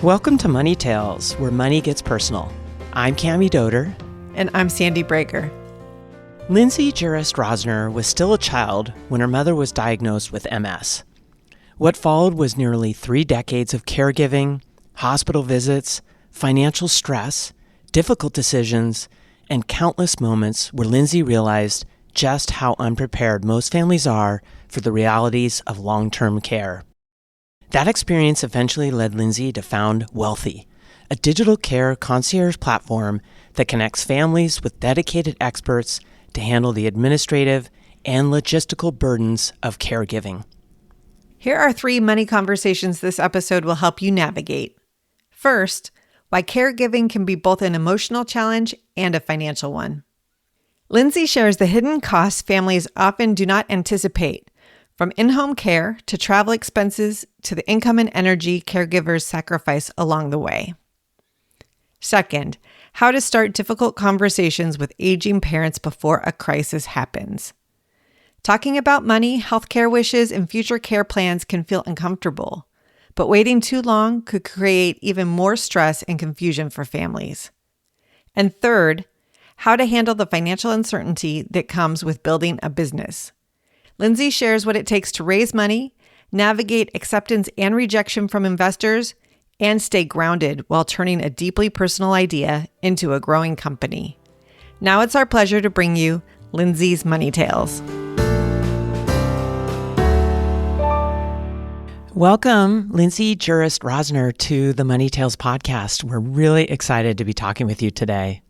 Welcome to Money Tales, where money gets personal. I'm Cammie Doder. And I'm Sandy Breaker. Lindsay Jurist-Rosner was still a child when her mother was diagnosed with MS. What followed was nearly 3 decades of caregiving, hospital visits, financial stress, difficult decisions, and countless moments where Lindsay realized just how unprepared most families are for the realities of long-term care. That experience eventually led Lindsay to found Wellthy, a digital care concierge platform that connects families with dedicated experts to handle the administrative and logistical burdens of caregiving. Here are 3 money conversations this episode will help you navigate. First, why caregiving can be both an emotional challenge and a financial one. Lindsay shares the hidden costs families often do not anticipate, from in-home care to travel expenses to the income and energy caregivers sacrifice along the way. Second, how to start difficult conversations with aging parents before a crisis happens. Talking about money, healthcare wishes, and future care plans can feel uncomfortable, but waiting too long could create even more stress and confusion for families. And third, how to handle the financial uncertainty that comes with building a business. Lindsay shares what it takes to raise money, navigate acceptance and rejection from investors, and stay grounded while turning a deeply personal idea into a growing company. Now it's our pleasure to bring you Lindsay's Money Tales. Welcome, Lindsay Jurist-Rosner, to the Money Tales podcast. We're really excited to be talking with you today.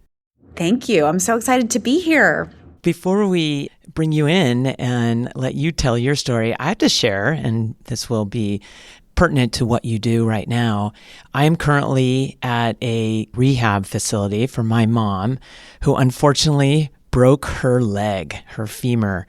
Thank you. I'm so excited to be here. Before we bring you in and let you tell your story, I have to share, and this will be pertinent to what you do right now. I am currently at a rehab facility for my mom, who unfortunately broke her leg, her femur.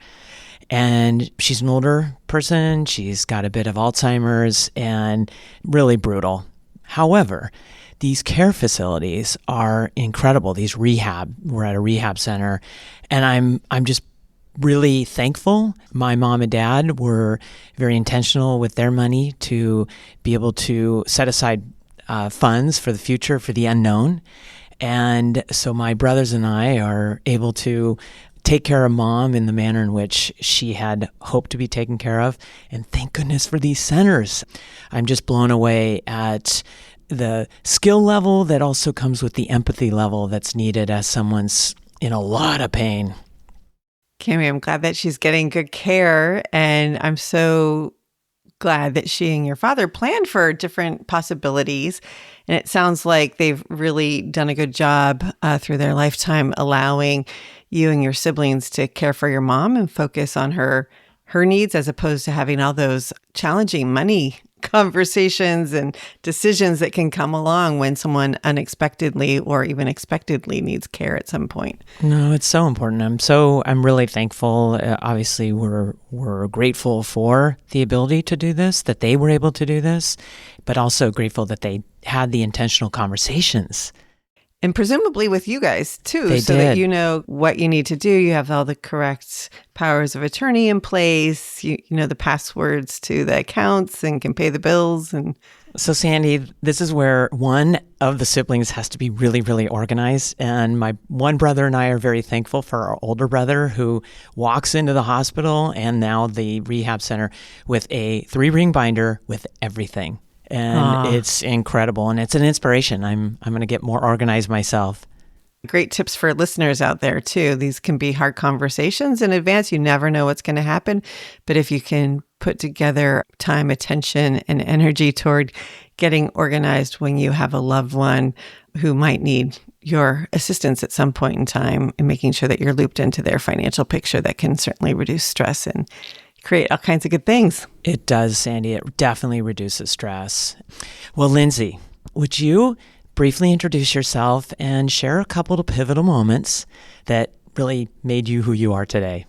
And she's an older person. She's got a bit of Alzheimer's and really brutal. However, these care facilities are incredible. We're at a rehab center, and I'm just really thankful. My mom and dad were very intentional with their money to be able to set aside funds for the future, for the unknown. And so my brothers and I are able to take care of mom in the manner in which she had hoped to be taken care of. And thank goodness for these centers. I'm just blown away at the skill level that also comes with the empathy level that's needed as someone's in a lot of pain. Cammie, I'm glad that she's getting good care, and I'm so glad that she and your father planned for different possibilities. And it sounds like they've really done a good job through their lifetime allowing you and your siblings to care for your mom and focus on her needs, as opposed to having all those challenging money conversations and decisions that can come along when someone unexpectedly or even expectedly needs care at some point. No, it's so important. I'm really thankful. Obviously, we're grateful for the ability to do this, that they were able to do this, but also grateful that they had the intentional conversations. And presumably with you guys too, They so did. that you know what you need to do. You have all the correct powers of attorney in place. You know the passwords to the accounts and can pay the bills. And So Sandy, this is where one of the siblings has to be really, really organized. And my one brother and I are very thankful for our older brother, who walks into the hospital and now the rehab center with a 3-ring binder with everything. And It's incredible, and it's an inspiration. I'm going to get more organized myself. great tips for listeners out there too. These can be hard conversations in advance. You never know what's going to happen. But if you can put together time, attention, and energy toward getting organized when you have a loved one who might need your assistance at some point in time, and making sure that you're looped into their financial picture, that can certainly reduce stress and create all kinds of good things. It does, Sandy. It definitely reduces stress. Well, Lindsay, would you briefly introduce yourself and share a couple of pivotal moments that really made you who you are today?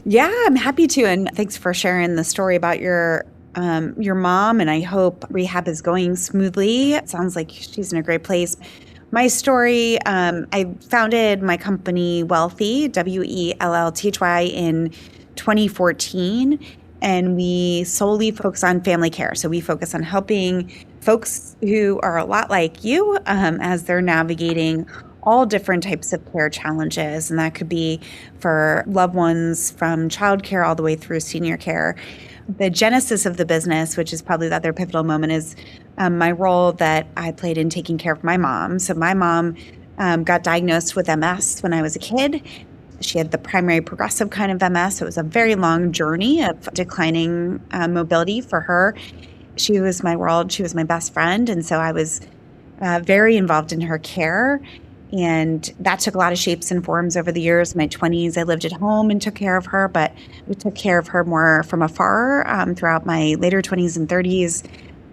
Yeah, I'm happy to. And thanks for sharing the story about your mom. And I hope rehab is going smoothly. It sounds like she's in a great place. My story, I founded my company Wellthy, Wellthy, in 2014. and we solely focus on family care. So we focus on helping folks who are a lot like you as they're navigating all different types of care challenges. And that could be for loved ones from childcare all the way through senior care. The genesis of the business, which is probably the other pivotal moment, is my role that I played in taking care of my mom. So my mom got diagnosed with MS when I was a kid. She had the primary progressive kind of MS. So it was a very long journey of declining mobility for her. She was my world. She was my best friend. And so I was very involved in her care. And that took a lot of shapes and forms over the years. In my 20s, I lived at home and took care of her, but we took care of her more from afar throughout my later 20s and 30s.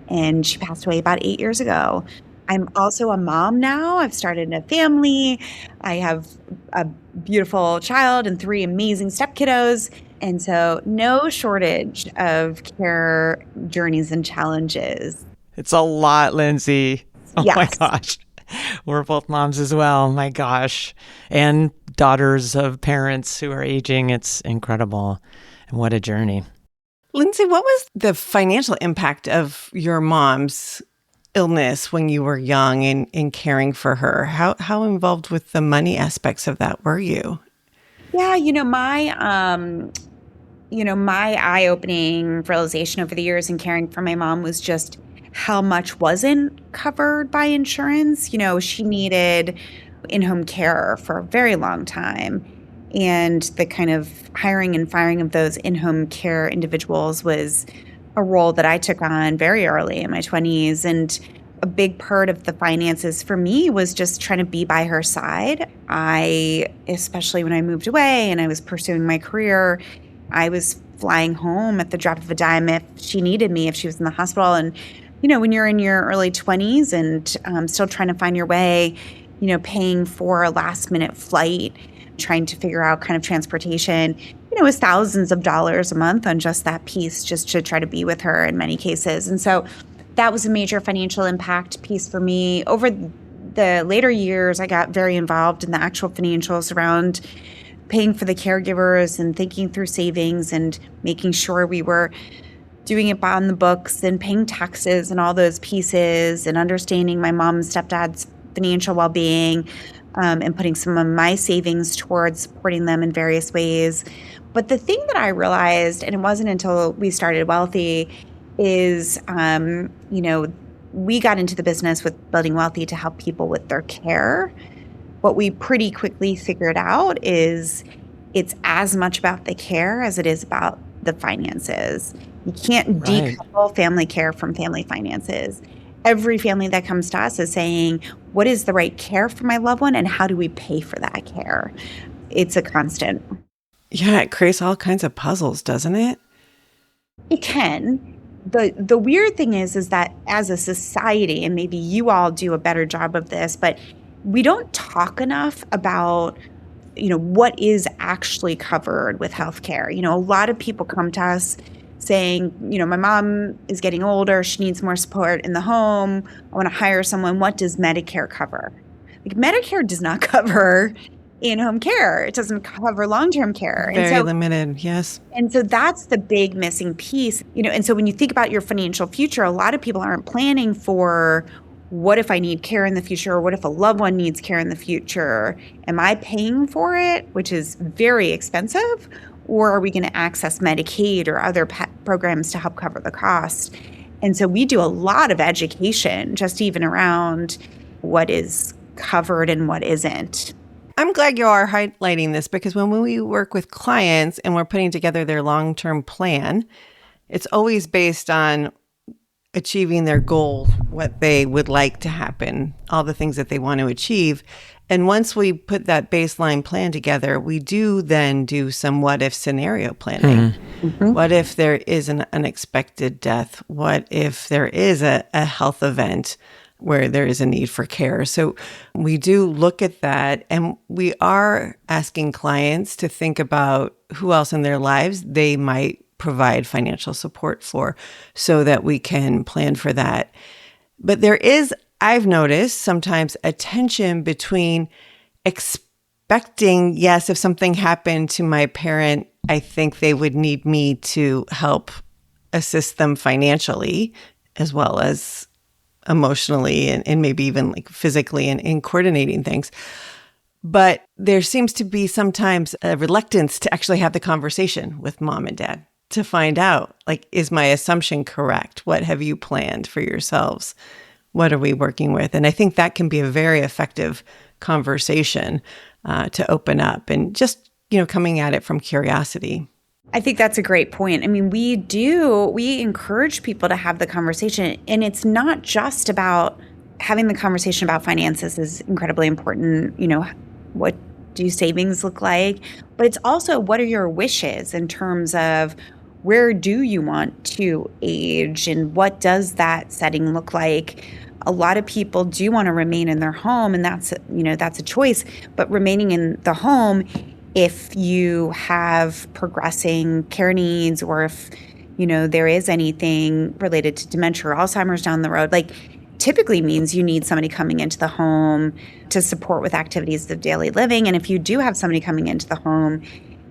And she passed away about 8 years ago. I'm also a mom now. I've started a family. I have a beautiful child and 3 amazing step kiddos. And so no shortage of care journeys and challenges. It's a lot, Lindsay. Oh Yes. my gosh. We're both moms as well. My gosh. And daughters of parents who are aging. It's incredible. And what a journey. Lindsay, what was the financial impact of your mom's illness when you were young and in caring for her? How involved with the money aspects of that were you? Yeah, my eye-opening realization over the years in caring for my mom was just how much wasn't covered by insurance. She needed in-home care for a very long time. And the kind of hiring and firing of those in-home care individuals was a role that I took on very early in my 20s. And a big part of the finances for me was just trying to be by her side. Especially when I moved away and I was pursuing my career, I was flying home at the drop of a dime if she needed me, if she was in the hospital. And, when you're in your early 20s and still trying to find your way, paying for a last minute flight, trying to figure out kind of transportation, it was thousands of dollars a month on just that piece, just to try to be with her in many cases. And so that was a major financial impact piece for me. Over the later years, I got very involved in the actual financials around paying for the caregivers and thinking through savings and making sure we were doing it on the books and paying taxes and all those pieces and understanding my mom and stepdad's financial well-being and putting some of my savings towards supporting them in various ways. But the thing that I realized, and it wasn't until we started Wellthy, is, we got into the business with building Wellthy to help people with their care. What we pretty quickly figured out is it's as much about the care as it is about the finances. You can't decouple family care from family finances. Every family that comes to us is saying, what is the right care for my loved one and how do we pay for that care? It's a constant. Yeah, it creates all kinds of puzzles, doesn't it? It can. The weird thing is that as a society, and maybe you all do a better job of this, but we don't talk enough about, what is actually covered with healthcare. A lot of people come to us saying, my mom is getting older, she needs more support in the home, I want to hire someone. What does Medicare cover? Medicare does not cover in-home care. It doesn't cover long-term care. Very limited, yes. And so that's the big missing piece. And so when you think about your financial future, a lot of people aren't planning for, what if I need care in the future? Or what if a loved one needs care in the future? Am I paying for it, which is very expensive? Or are we going to access Medicaid or other programs to help cover the cost? And so we do a lot of education just even around what is covered and what isn't. I'm glad you are highlighting this because when we work with clients and we're putting together their long-term plan, it's always based on achieving their goal, what they would like to happen, all the things that they want to achieve. And once we put that baseline plan together, we do then do some what if scenario planning. Mm-hmm. What if there is an unexpected death? What if there is a health event where there is a need for care? So we do look at that, and we are asking clients to think about who else in their lives they might provide financial support for so that we can plan for that. But there is, I've noticed, sometimes a tension between expecting, yes, if something happened to my parent, I think they would need me to help assist them financially as well as emotionally and maybe even like physically and in coordinating things. But there seems to be sometimes a reluctance to actually have the conversation with mom and dad to find out, like, is my assumption correct? What have you planned for yourselves? What are we working with? And I think that can be a very effective conversation to open up and just, coming at it from curiosity. I think that's a great point. I mean, we encourage people to have the conversation, and it's not just about having the conversation about finances is incredibly important. What do savings look like? But it's also, what are your wishes in terms of where do you want to age and what does that setting look like? A lot of people do want to remain in their home, and that's a choice, but remaining in the home, if you have progressing care needs or if, there is anything related to dementia or Alzheimer's down the road, like typically means you need somebody coming into the home to support with activities of daily living. And if you do have somebody coming into the home,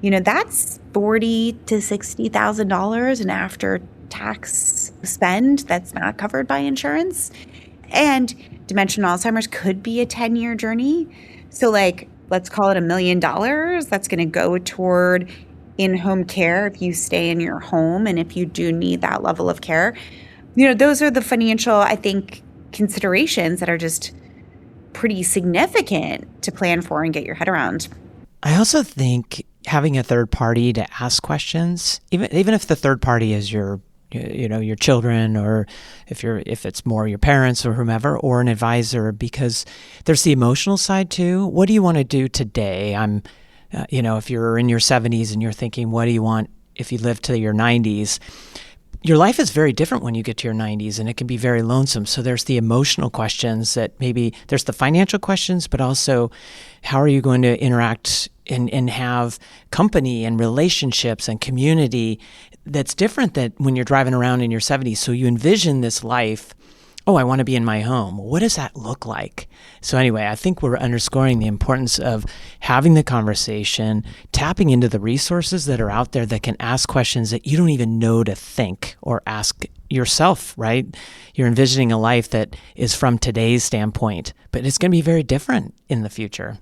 that's $40,000 to $60,000 in after-tax spend that's not covered by insurance. And dementia and Alzheimer's could be a 10-year journey. So let's call it $1 million. That's going to go toward in-home care if you stay in your home and if you do need that level of care. Those are the financial, I think, considerations that are just pretty significant to plan for and get your head around. I also think having a third party to ask questions, even if the third party is your children, or if it's more your parents or whomever, or an advisor, because there's the emotional side too. What do you want to do today? If you're in your 70s and you're thinking, what do you want if you live to your 90s? Your life is very different when you get to your 90s, and it can be very lonesome. So there's the emotional questions that maybe there's the financial questions, but also how are you going to interact and have company and relationships and community that's different than when you're driving around in your 70s. So you envision this life, I want to be in my home. What does that look like? So anyway, I think we're underscoring the importance of having the conversation, tapping into the resources that are out there that can ask questions that you don't even know to think or ask yourself, right? You're envisioning a life that is from today's standpoint, but it's going to be very different in the future.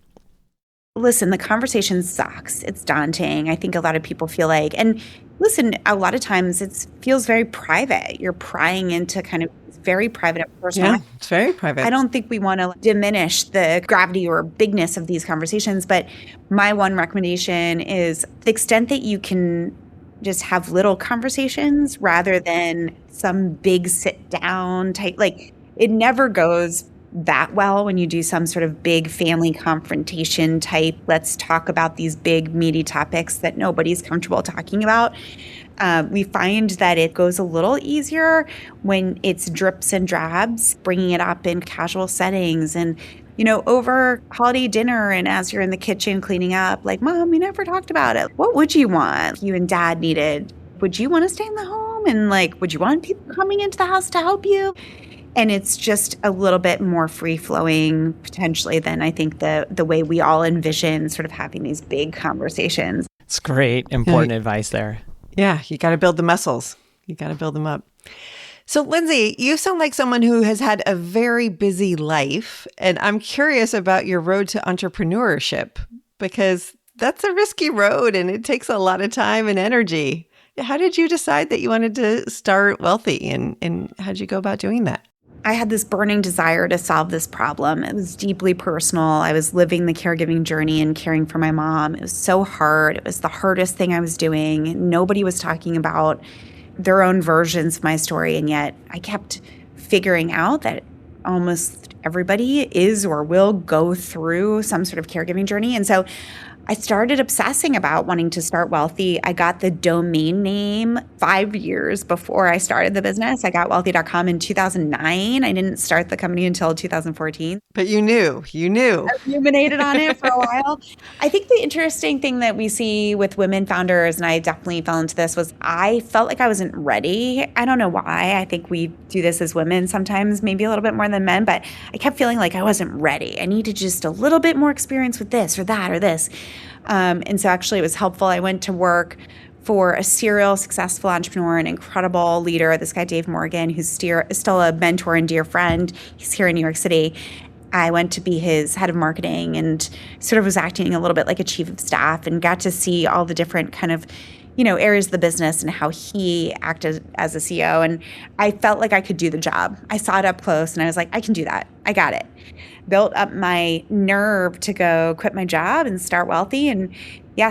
Listen, the conversation sucks. It's daunting. I think a lot of people feel like, and listen, a lot of times it feels very private. You're prying into kind of very private and personal. Yeah, it's very private. I don't think we want to diminish the gravity or bigness of these conversations, but my one recommendation is the extent that you can just have little conversations rather than some big sit down type, like it never goes that well when you do some sort of big family confrontation type, let's talk about these big meaty topics that nobody's comfortable talking about. We find that it goes a little easier when it's drips and drabs, bringing it up in casual settings and, over holiday dinner and as you're in the kitchen cleaning up, like, Mom, we never talked about it. What would you want? You and Dad needed. Would you want to stay in the home? And would you want people coming into the house to help you? And it's just a little bit more free-flowing, potentially, than I think the way we all envision sort of having these big conversations. It's great, important advice there. Yeah, you got to build the muscles. You got to build them up. So, Lindsay, you sound like someone who has had a very busy life, and I'm curious about your road to entrepreneurship, because that's a risky road, and it takes a lot of time and energy. How did you decide that you wanted to start Wellthy, and how did you go about doing that? I had this burning desire to solve this problem. It was deeply personal. I was living the caregiving journey and caring for my mom. It was so hard. It was the hardest thing I was doing. Nobody was talking about their own versions of my story. And yet I kept figuring out that almost everybody is or will go through some sort of caregiving journey. And so I started obsessing about wanting to start Wellthy. I got the domain name 5 years before I started the business. I got Wellthy.com in 2009. I didn't start the company until 2014. But you knew. I ruminated on it for a while. I think the interesting thing that we see with women founders, and I definitely fell into this, was I felt like I wasn't ready. I don't know why. I think we do this as women sometimes, maybe a little bit more than men, but I kept feeling like I wasn't ready. I needed just a little bit more experience with this or that or this. And so actually it was helpful. I went to work for a serial successful entrepreneur, an incredible leader, this guy, Dave Morgan, who's still a mentor and dear friend. He's here in New York City. I went to be his head of marketing and sort of was acting a little bit like a chief of staff and got to see all the different kind of, areas of the business and how he acted as a CEO. And I felt like I could do the job. I saw it up close and I was like, I can do that. I got it. Built up my nerve to go quit my job and start Wellthy. And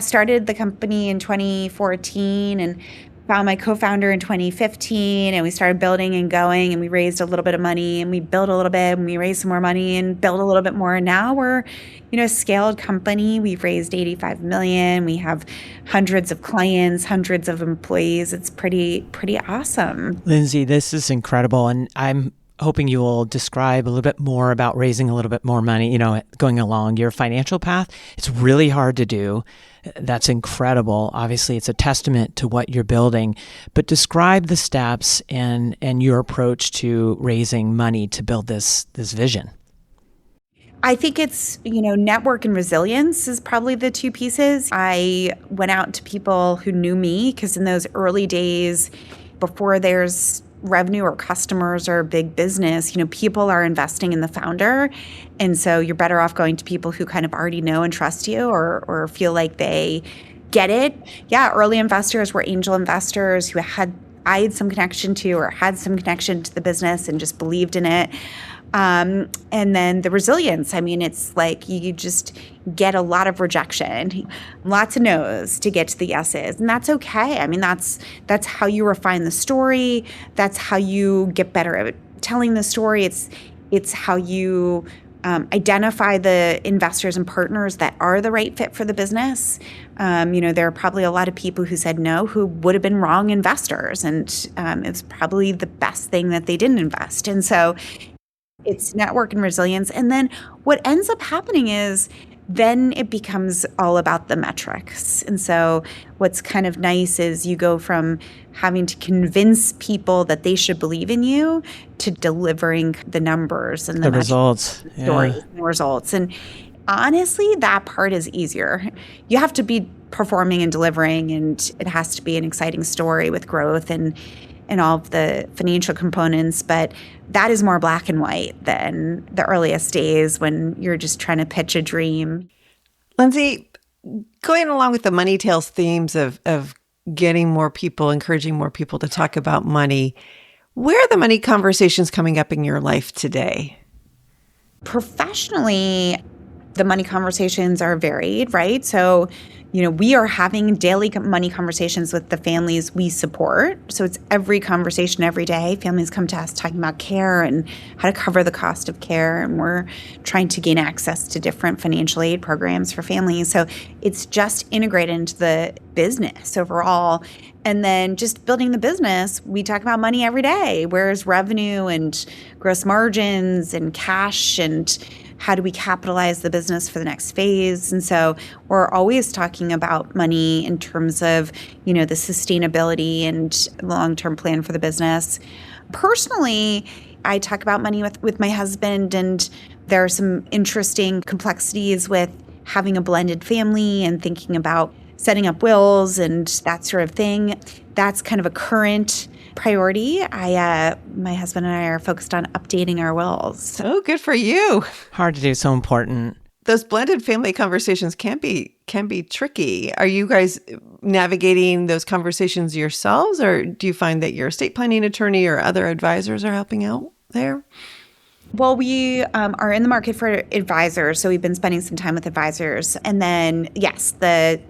started the company in 2014 and found my co-founder in 2015, and we started building and going, and we raised a little bit of money, and we built a little bit, and we raised some more money and built a little bit more. And now we're, a scaled company. We've raised $85 million. We have hundreds of clients, hundreds of employees. It's pretty awesome. Lindsay, this is incredible. And I'm hoping you will describe a little bit more about raising a little bit more money, going along your financial path. It's really hard to do. That's incredible. Obviously, it's a testament to what you're building, but describe the steps and your approach to raising money to build this vision. I think it's, network and resilience is probably the two pieces. I went out to people who knew me because in those early days, before there's revenue or customers or big business, people are investing in the founder. And so you're better off going to people who kind of already know and trust you or feel like they get it. Yeah, early investors were angel investors who I had some connection to or had some connection to the business and just believed in it. And then the resilience. It's like you just get a lot of rejection, lots of no's to get to the yeses. And that's okay. That's how you refine the story. That's how you get better at telling the story. It's how you identify the investors and partners that are the right fit for the business. There are probably a lot of people who said no who would have been wrong investors. And it's probably the best thing that they didn't invest. And so it's network and resilience. And then what ends up happening is then it becomes all about the metrics. And so what's kind of nice is you go from having to convince people that they should believe in you to delivering the numbers and the results, stories and the results. And honestly, that part is easier. You have to be performing and delivering, and it has to be an exciting story with growth and all of the financial components, but that is more black and white than the earliest days when you're just trying to pitch a dream. Lindsay, going along with the Money Tales themes of getting more people, encouraging more people to talk about money, where are the money conversations coming up in your life today? Professionally, the money conversations are varied, right? So, we are having daily money conversations with the families we support. So it's every conversation every day. Families come to us talking about care and how to cover the cost of care. And we're trying to gain access to different financial aid programs for families. So it's just integrated into the business overall. And then just building the business, we talk about money every day. Where's revenue and gross margins and cash and how do we capitalize the business for the next phase? And so we're always talking about money in terms of, the sustainability and long-term plan for the business. Personally, I talk about money with my husband, and there are some interesting complexities with having a blended family and thinking about setting up wills and that sort of thing. That's kind of a current priority. My husband and I are focused on updating our wills. Oh, good for you. Hard to do, so important. Those blended family conversations can be tricky. Are you guys navigating those conversations yourselves, or do you find that your estate planning attorney or other advisors are helping out there? Well, we are in the market for advisors, so we've been spending some time with advisors. And then, yes, the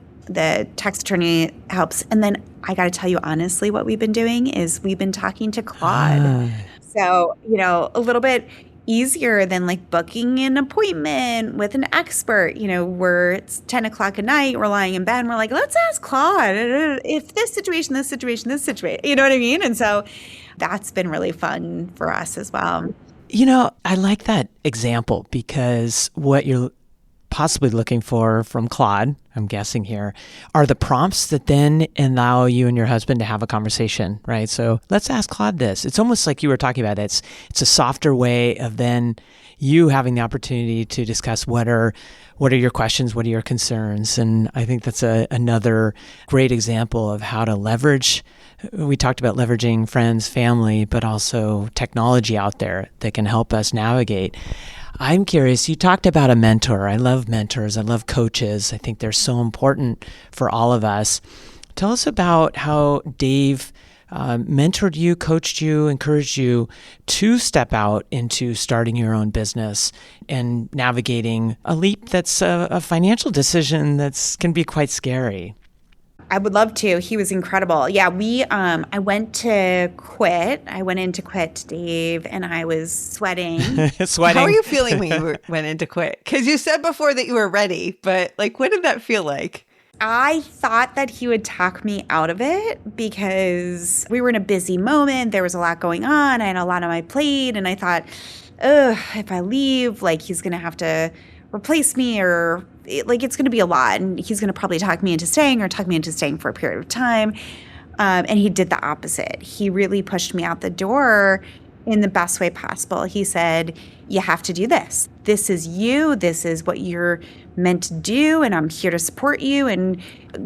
tax attorney helps. And then I got to tell you honestly, what we've been doing is we've been talking to Claude. So, a little bit easier than like booking an appointment with an expert. It's 10 o'clock at night, we're lying in bed and we're like, let's ask Claude if this situation. You know what I mean? And so that's been really fun for us as well. I like that example because what you're possibly looking for from Claude, I'm guessing here, are the prompts that then allow you and your husband to have a conversation, right? So let's ask Claude this. It's almost like you were talking about. It's a softer way of then you having the opportunity to discuss what are your questions, what are your concerns, and I think that's another great example of how to leverage. We talked about leveraging friends, family, but also technology out there that can help us navigate. I'm curious, you talked about a mentor. I love mentors. I love coaches. I think they're so important for all of us. Tell us about how Dave mentored you, coached you, encouraged you to step out into starting your own business and navigating a leap that's a financial decision that can be quite scary. I would love to. He was incredible. Yeah, I went in to quit, Dave, and I was sweating. How are you feeling when you went in to quit? Because you said before that you were ready, but what did that feel like? I thought that he would talk me out of it because we were in a busy moment. There was a lot going on. I had a lot on my plate, and I thought, if I leave, he's going to have to replace me or it's going to be a lot, and he's going to probably talk me into staying for a period of time. And he did the opposite. He really pushed me out the door in the best way possible. He said, you have to do this. This is you. This is what you're meant to do, and I'm here to support you, and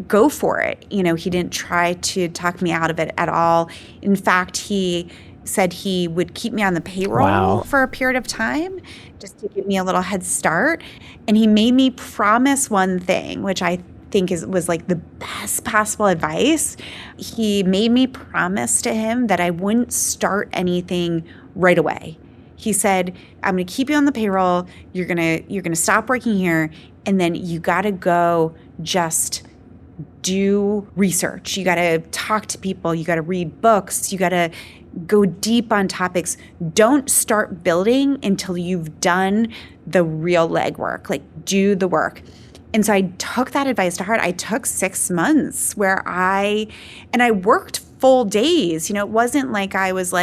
go for it. He didn't try to talk me out of it at all. In fact, he said he would keep me on the payroll for a period of time just to give me a little head start. And he made me promise one thing, which I think was the best possible advice. He made me promise to him that I wouldn't start anything right away. He said, I'm going to keep you on the payroll. You're going to stop working here. And then you got to go just do research. You got to talk to people. You got to read books. You got to go deep on topics. Don't start building until you've done the real legwork. Do the work. And so I took that advice to heart. I took 6 months where I worked full days. It wasn't like I was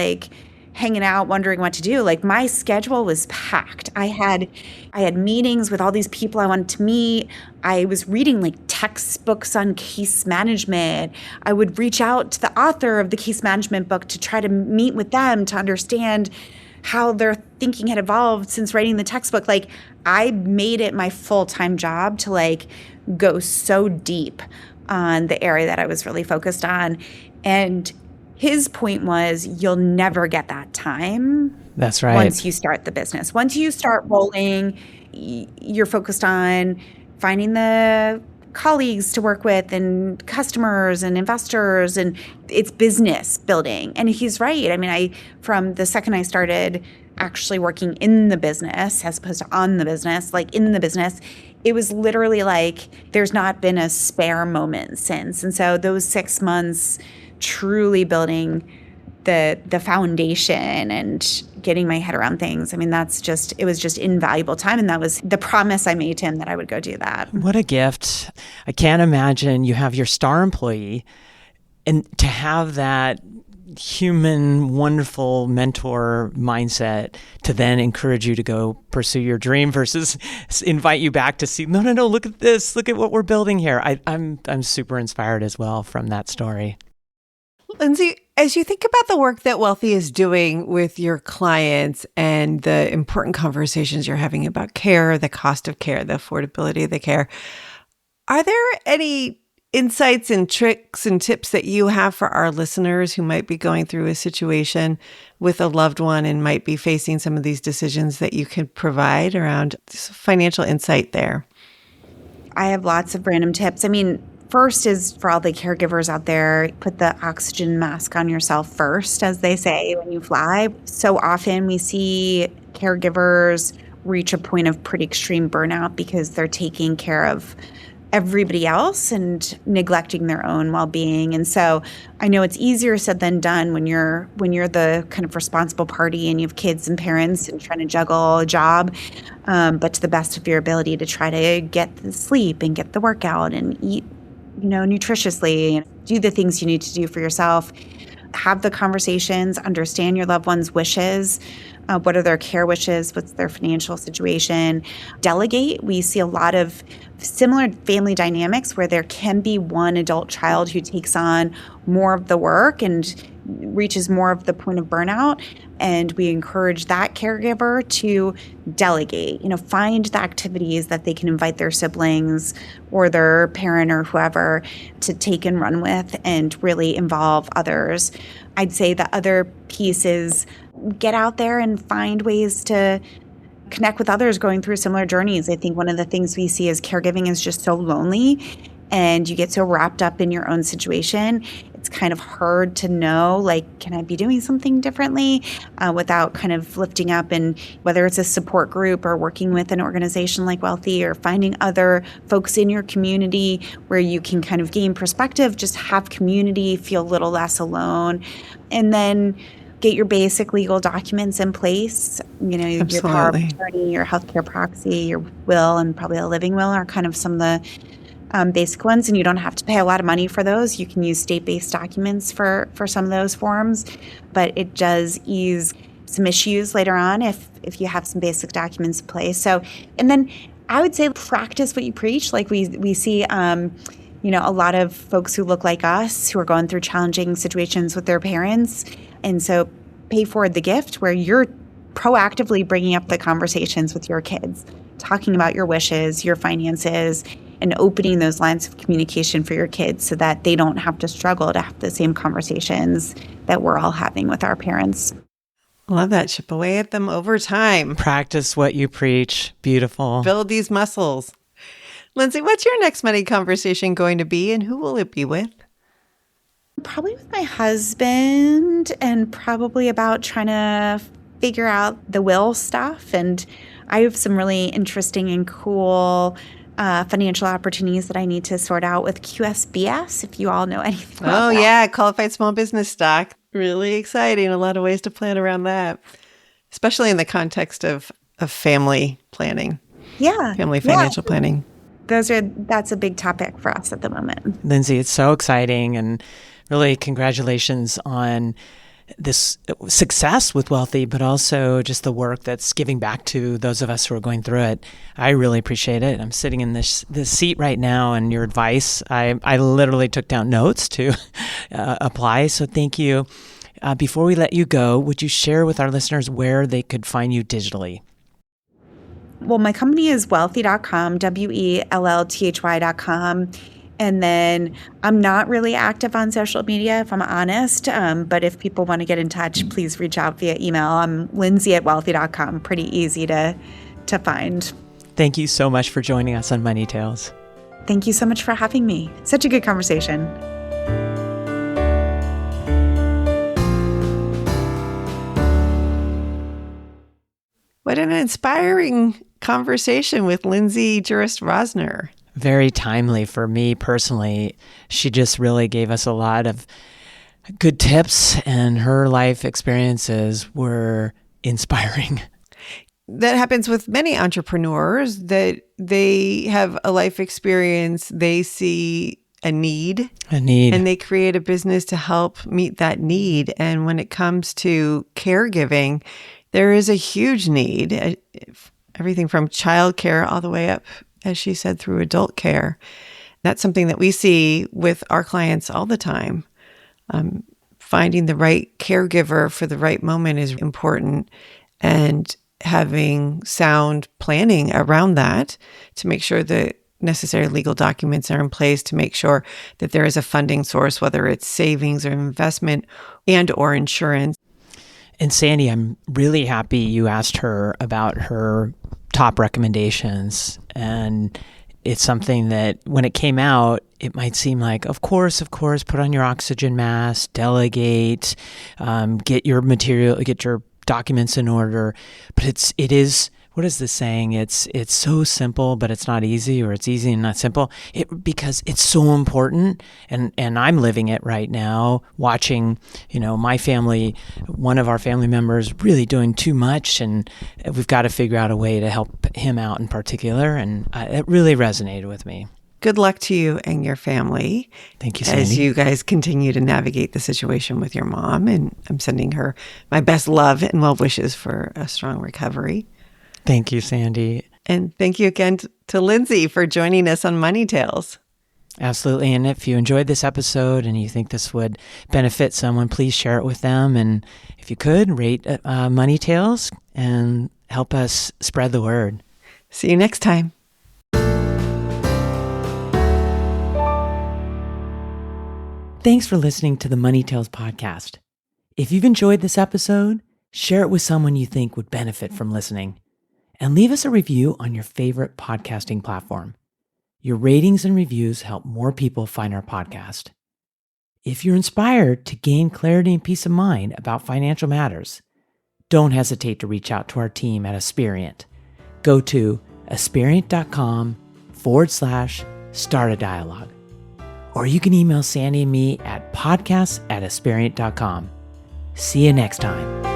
hanging out wondering what to do. My schedule was packed. I had meetings with all these people I wanted to meet. I was reading textbooks on case management. I would reach out to the author of the case management book to try to meet with them to understand how their thinking had evolved since writing the textbook. I made it my full-time job to go so deep on the area that I was really focused on. And his point was, you'll never get that time. That's right. Once you start the business. Once you start rolling, you're focused on finding the colleagues to work with and customers and investors, and it's business building. And he's right. From the second I started actually working in the business as opposed to on the business, in the business, it was literally there's not been a spare moment since. And so those 6 months truly building the foundation and getting my head around things. It was just invaluable time. And that was the promise I made to him, that I would go do that. What a gift. I can't imagine you have your star employee, and to have that human, wonderful mentor mindset to then encourage you to go pursue your dream versus invite you back to see, no, look at this. Look at what we're building here. I'm super inspired as well from that story. Lindsay, as you think about the work that Wellthy is doing with your clients and the important conversations you're having about care, the cost of care, the affordability of the care, are there any insights and tricks and tips that you have for our listeners who might be going through a situation with a loved one and might be facing some of these decisions that you could provide around financial insight there? I have lots of random tips. First is for all the caregivers out there, put the oxygen mask on yourself first, as they say, when you fly. So often we see caregivers reach a point of pretty extreme burnout because they're taking care of everybody else and neglecting their own well-being. And so I know it's easier said than done when you're the kind of responsible party and you have kids and parents and trying to juggle a job, but to the best of your ability to try to get the sleep and get the workout and eat nutritiously and do the things you need to do for yourself. have the conversations, understand your loved one's wishes. What are their care wishes? What's their financial situation? Delegate. We see a lot of similar family dynamics where there can be one adult child who takes on more of the work and reaches more of the point of burnout. And we encourage that caregiver to delegate, find the activities that they can invite their siblings or their parent or whoever to take and run with and really involve others. I'd say the other piece is get out there and find ways to connect with others going through similar journeys. I think one of the things we see is caregiving is just so lonely and you get so wrapped up in your own situation. It's kind of hard to know, can I be doing something differently without kind of lifting up, and whether it's a support group or working with an organization like Wellthy or finding other folks in your community where you can kind of gain perspective, just have community, feel a little less alone. And then get your basic legal documents in place. Your power of attorney, your healthcare proxy, your will, and probably a living will are kind of some of the basic ones. And you don't have to pay a lot of money for those. You can use state-based documents for some of those forms, but it does ease some issues later on if you have some basic documents in place. So, and then I would say practice what you preach. We see a lot of folks who look like us who are going through challenging situations with their parents. And so pay forward the gift where you're proactively bringing up the conversations with your kids, talking about your wishes, your finances, and opening those lines of communication for your kids so that they don't have to struggle to have the same conversations that we're all having with our parents. Love that. Chip away at them over time. Practice what you preach. Beautiful. Build these muscles. Lindsay, what's your next money conversation going to be, and who will it be with? Probably with my husband, and probably about trying to figure out the will stuff. And I have some really interesting and cool financial opportunities that I need to sort out with QSBS, if you all know anything about that. Yeah, qualified small business stock. Really exciting. A lot of ways to plan around that, especially in the context of family planning. Yeah. Family financial planning. That's a big topic for us at the moment. Lindsay, it's so exciting, and really congratulations on this success with Wellthy, but also just the work that's giving back to those of us who are going through it. I really appreciate it. I'm sitting in this seat right now, and your advice, I literally took down notes to apply. So thank you. Before we let you go, would you share with our listeners where they could find you digitally? Well, my company is wellthy.com, WELLTHY.com. And then I'm not really active on social media, if I'm honest. But if people want to get in touch, please reach out via email. I'm Lindsay@wellthy.com. Pretty easy to find. Thank you so much for joining us on Money Tales. Thank you so much for having me. Such a good conversation. What an inspiring conversation with Lindsay Jurist-Rosner. Very timely for me personally. She just really gave us a lot of good tips, and her life experiences were inspiring. That happens with many entrepreneurs, that they have a life experience, they see a need, and they create a business to help meet that need. And when it comes to caregiving, there is a huge need, everything from childcare all the way up, as she said, through adult care. That's something that we see with our clients all the time. Finding the right caregiver for the right moment is important, and having sound planning around that to make sure that necessary legal documents are in place, to make sure that there is a funding source, whether it's savings or investment and or insurance. And Sandy, I'm really happy you asked her about her top recommendations. And it's something that when it came out, it might seem like, of course, put on your oxygen mask, delegate, get your material, get your documents in order. But it is, what is the saying? It's so simple, but it's not easy, or it's easy and not simple. Because it's so important, and I'm living it right now, watching, my family, one of our family members really doing too much, and we've got to figure out a way to help him out in particular. And it really resonated with me. good luck to you and your family. Thank you, Sandy. As you guys continue to navigate the situation with your mom. And I'm sending her my best love and well wishes for a strong recovery. Thank you, Sandy. And thank you again to Lindsay for joining us on Money Tales. Absolutely. And if you enjoyed this episode and you think this would benefit someone, please share it with them. And if you could, rate Money Tales and help us spread the word. See you next time. Thanks for listening to the Money Tales podcast. If you've enjoyed this episode, share it with someone you think would benefit from listening. And leave us a review on your favorite podcasting platform. Your ratings and reviews help more people find our podcast. If you're inspired to gain clarity and peace of mind about financial matters, don't hesitate to reach out to our team at Aspirient. Go to aspirient.com/start a dialogue. Or you can email Sandy and me at podcasts@aspirient.com. See you next time.